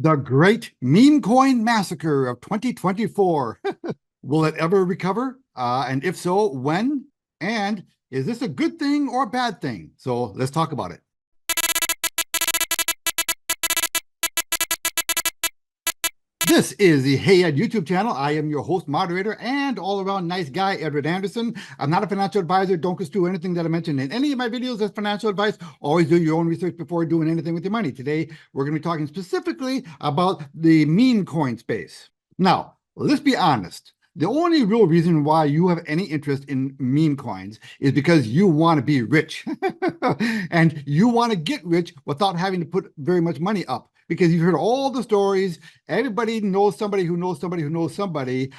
The Great Meme Coin Massacre of 2024. Will it ever recover? And if so, when? And is this a good thing or a bad thing? So let's talk about it. This is the Hey Ed YouTube channel. I am your host, moderator, and all-around nice guy, Edward Anderson. I'm not a financial advisor. Don't construe anything that I mention in any of my videos as financial advice. Always do your own research before doing anything with your money. Today, we're going to be talking specifically about the meme coin space. Now, let's be honest. The only real reason why you have any interest in meme coins is because you want to be rich. And you want to get rich without having to put very much money up. Because you've heard all the stories. Everybody knows somebody who knows somebody who knows somebody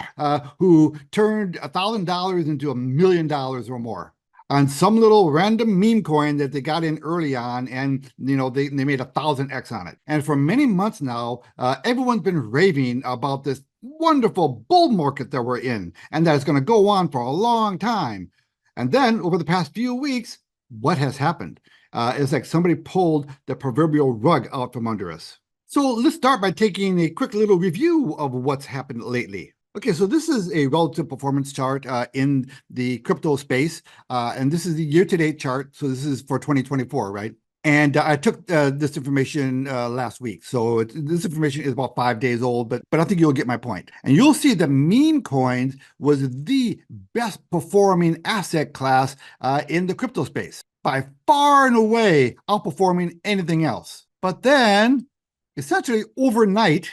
who turned $1,000 into $1 million or more on some little random meme coin that they got in early on, and they made 1,000x on it. And for many months now, everyone's been raving about this wonderful bull market that we're in, and that it's going to go on for a long time. And then over the past few weeks, what has happened? It's like somebody pulled the proverbial rug out from under us. So let's start by taking a quick little review of what's happened lately. Okay, so this is a relative performance chart in the crypto space, and this is the year-to-date chart. So this is for 2024, right? And I took this information last week. So this information is about 5 days old, but I think you'll get my point. And you'll see that meme coins was the best performing asset class in the crypto space, by far and away outperforming anything else. But then, essentially overnight,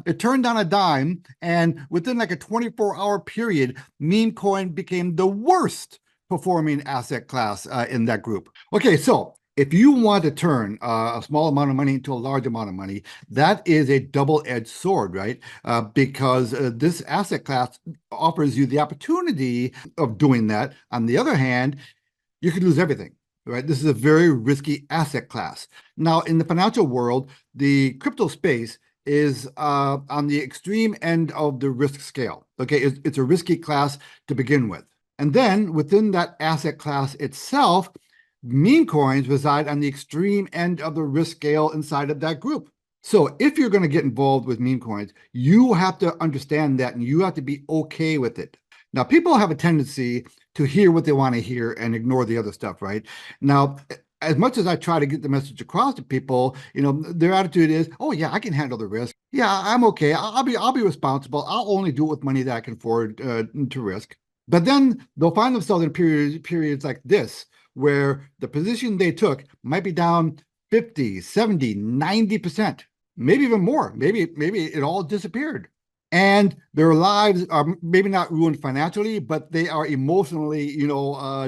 it turned on a dime, and within like a 24-hour period, meme coin became the worst performing asset class in that group. Okay, so if you want to turn a small amount of money into a large amount of money, that is a double-edged sword, right? Because this asset class offers you the opportunity of doing that. On the other hand, you could lose everything, right? This is a very risky asset class. Now, in the financial world, the crypto space is on the extreme end of the risk scale. Okay, it's a risky class to begin with. And then within that asset class itself, meme coins reside on the extreme end of the risk scale inside of that group. So if you're going to get involved with meme coins, you have to understand that, and you have to be okay with it. Now, people have a tendency to hear what they want to hear and ignore the other stuff, right? Now, as much as I try to get the message across to people, their attitude is, "Oh yeah, I can handle the risk. Yeah, I'm okay. I'll be responsible. I'll only do it with money that I can afford to risk." But then they'll find themselves in periods like this, where the position they took might be down 50, 70, 90%, maybe even more. Maybe it all disappeared. And their lives are maybe not ruined financially, but they are emotionally,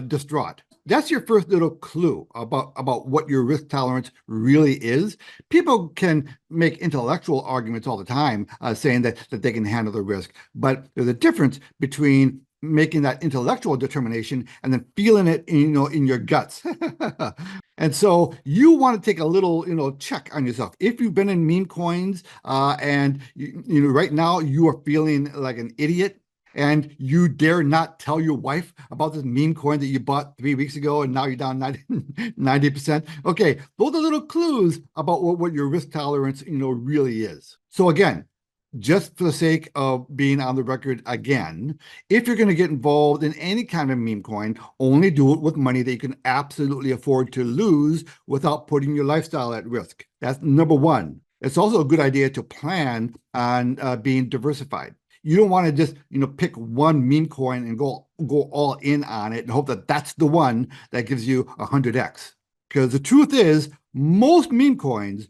distraught. That's your first little clue about what your risk tolerance really is. People can make intellectual arguments all the time, saying that they can handle the risk, but there's a difference between making that intellectual determination and then feeling it, in your guts. And so you want to take a little, check on yourself. If you've been in meme coins and right now you are feeling like an idiot, and you dare not tell your wife about this meme coin that you bought 3 weeks ago, and now you're down 90%. Okay, those are little clues about what your risk tolerance, really is. So again, just for the sake of being on the record again, if you're going to get involved in any kind of meme coin, only do it with money that you can absolutely afford to lose without putting your lifestyle at risk. That's number one. It's also a good idea to plan on being diversified. You don't want to just, pick one meme coin and go all in on it and hope that that's the one that gives you 100x. Because the truth is, most meme coins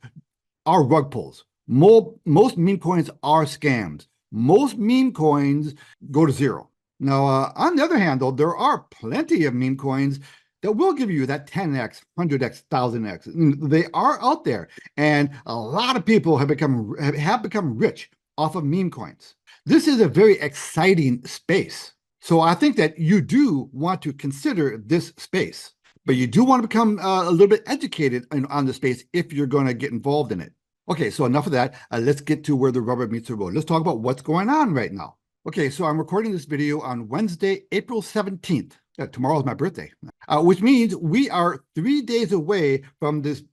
are rug pulls. Most meme coins are scams. Most meme coins go to zero. Now, on the other hand, though, there are plenty of meme coins that will give you that 10x, 100x, 1000x. They are out there, and a lot of people have become rich off of meme coins. This is a very exciting space. So I think that you do want to consider this space, but you do want to become a little bit educated on the space if you're going to get involved in it. Okay, so enough of that. Let's get to where the rubber meets the road. Let's talk about what's going on right now. Okay, so I'm recording this video on Wednesday, April 17th. Tomorrow is my birthday, which means we are 3 days away from this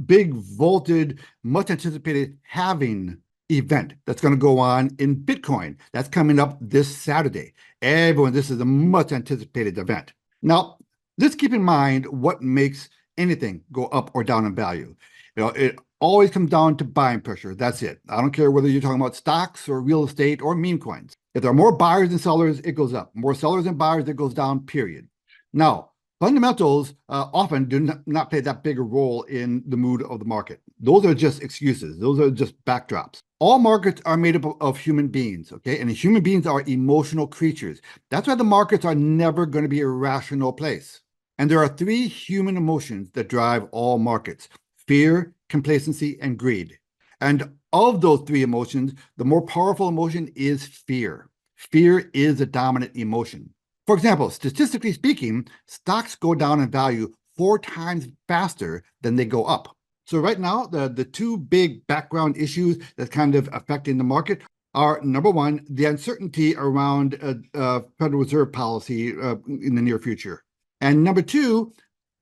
big vaulted, much anticipated halving event that's going to go on in Bitcoin. That's coming up this Saturday. Everyone, this is a much anticipated event. Now, let's keep in mind what makes anything go up or down in value. It always comes down to buying pressure. That's it. I don't care whether you're talking about stocks or real estate or meme coins. If there are more buyers than sellers, it goes up. More sellers than buyers, it goes down, period. Now, fundamentals often do not play that big a role in the mood of the market. Those are just excuses. Those are just backdrops. All markets are made up of human beings, okay? And human beings are emotional creatures. That's why the markets are never going to be a rational place. And there are three human emotions that drive all markets: fear, complacency, and greed. And of those three emotions, the more powerful emotion is fear. Fear is a dominant emotion. For example, statistically speaking, stocks go down in value 4 times faster than they go up. So right now, the two big background issues that's kind of affecting the market are, number one, the uncertainty around Federal Reserve policy in the near future. And number two,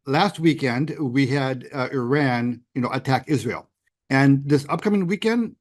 last weekend, we had Iran, attack Israel. And this upcoming weekend,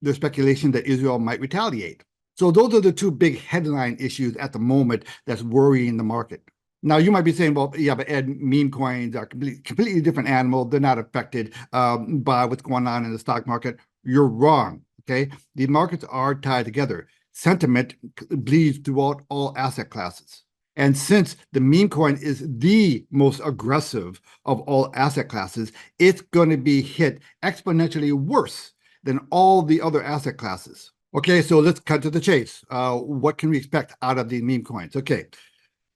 there's speculation that Israel might retaliate. So those are the two big headline issues at the moment that's worrying the market. Now, you might be saying, well, yeah, but Ed, meme coins are completely different animal. They're not affected by what's going on in the stock market. You're wrong, okay? The markets are tied together. Sentiment bleeds throughout all asset classes. And since the meme coin is the most aggressive of all asset classes, it's going to be hit exponentially worse than all the other asset classes. Okay, so let's cut to the chase. What can we expect out of these meme coins? Okay,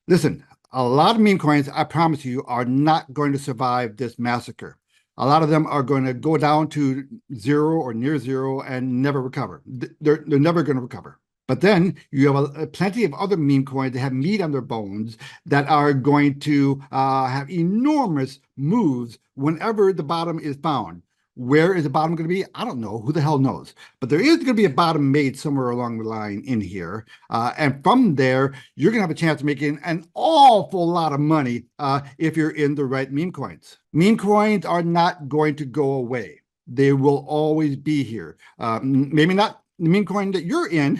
listen, a lot of meme coins, I promise you, are not going to survive this massacre. A lot of them are going to go down to zero or near zero and never recover. They're never going to recover. But then you have plenty of other meme coins that have meat on their bones that are going to have enormous moves whenever the bottom is found. Where is the bottom going to be? I don't know. Who the hell knows? But there is going to be a bottom made somewhere along the line in here. And from there, you're going to have a chance of making an awful lot of money if you're in the right meme coins. Meme coins are not going to go away. They will always be here. Maybe not the meme coin that you're in,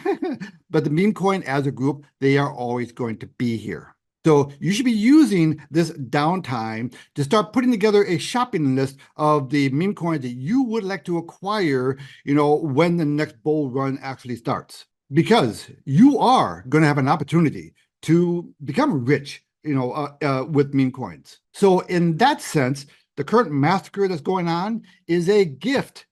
but the meme coin as a group, they are always going to be here. So you should be using this downtime to start putting together a shopping list of the meme coins that you would like to acquire, when the next bull run actually starts. Because you are going to have an opportunity to become rich, with meme coins. So in that sense, the current massacre that's going on is a gift,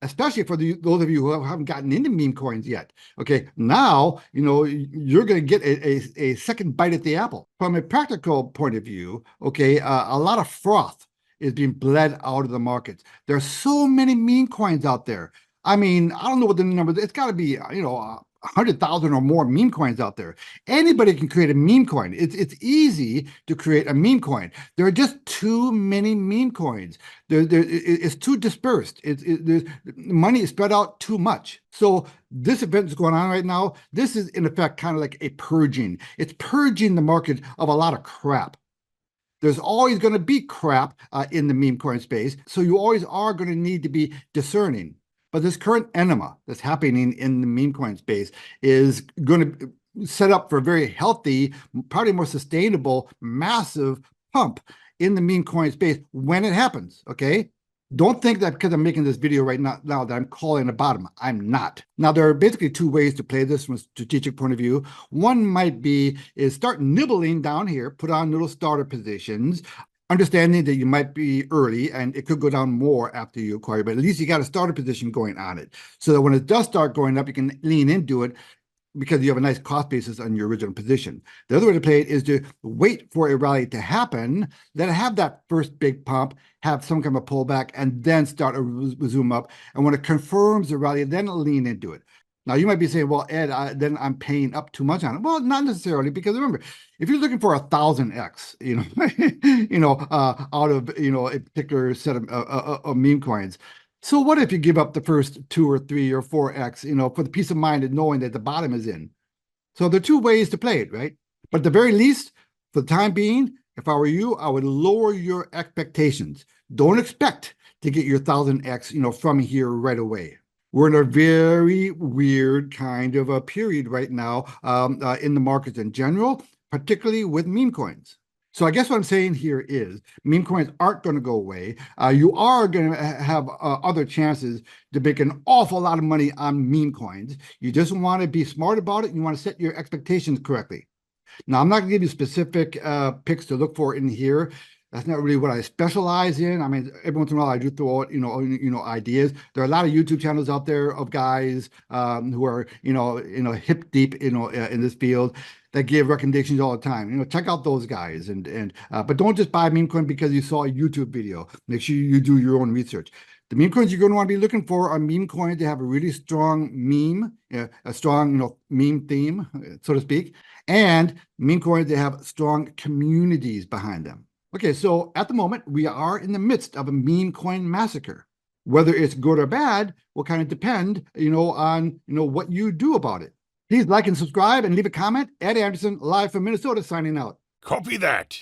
especially for those of you who haven't gotten into meme coins yet. Okay, now, you're going to get a second bite at the apple. From a practical point of view, okay, a lot of froth is being bled out of the markets. There are so many meme coins out there. I mean, I don't know what the number is. It's got to be, 100,000 or more meme coins out there. Anybody can create a meme coin. It's easy to create a meme coin. There are just too many meme coins. It's too dispersed. Money is spread out too much. So this event is going on right now. This is in effect kind of like a purging. It's purging the market of a lot of crap. There's always going to be crap in the meme coin space. So you always are going to need to be discerning. But this current enema that's happening in the meme coin space is going to set up for a very healthy, probably more sustainable, massive pump in the meme coin space when it happens, okay? Don't think that because I'm making this video right now that I'm calling a bottom. I'm not. Now, there are basically two ways to play this from a strategic point of view. One might be is start nibbling down here, put on little starter positions, understanding that you might be early and it could go down more after you acquire, but at least you got a starter position going on it. So that when it does start going up, you can lean into it because you have a nice cost basis on your original position. The other way to play it is to wait for a rally to happen, then have that first big pump, have some kind of a pullback, and then start a resume up. And when it confirms the rally, then lean into it. Now, you might be saying, well, Ed, then I'm paying up too much on it. Well, not necessarily, because remember, if you're looking for 1,000x, out of, a particular set of meme coins, so what if you give up the first 2 or 3 or 4x, for the peace of mind of knowing that the bottom is in? So there are two ways to play it, right? But at the very least, for the time being, if I were you, I would lower your expectations. Don't expect to get your 1000x, from here right away. We're in a very weird kind of a period right now in the markets in general, particularly with meme coins. So I guess what I'm saying here is meme coins aren't going to go away. You are going to have other chances to make an awful lot of money on meme coins. You just want to be smart about it. You want to set your expectations correctly. Now, I'm not going to give you specific picks to look for in here. That's not really what I specialize in. I mean, every once in a while I do throw out, ideas. There are a lot of YouTube channels out there of guys who are, hip deep, in this field that give recommendations all the time. Check out those guys but don't just buy meme coin because you saw a YouTube video. Make sure you do your own research. The meme coins you're going to want to be looking for are meme coins that have a really strong meme, a strong, meme theme, so to speak, and meme coins that have strong communities behind them. Okay, so at the moment, we are in the midst of a meme coin massacre. Whether it's good or bad will kind of depend, on, what you do about it. Please like and subscribe and leave a comment. Ed Anderson, live from Minnesota, signing out. Copy that.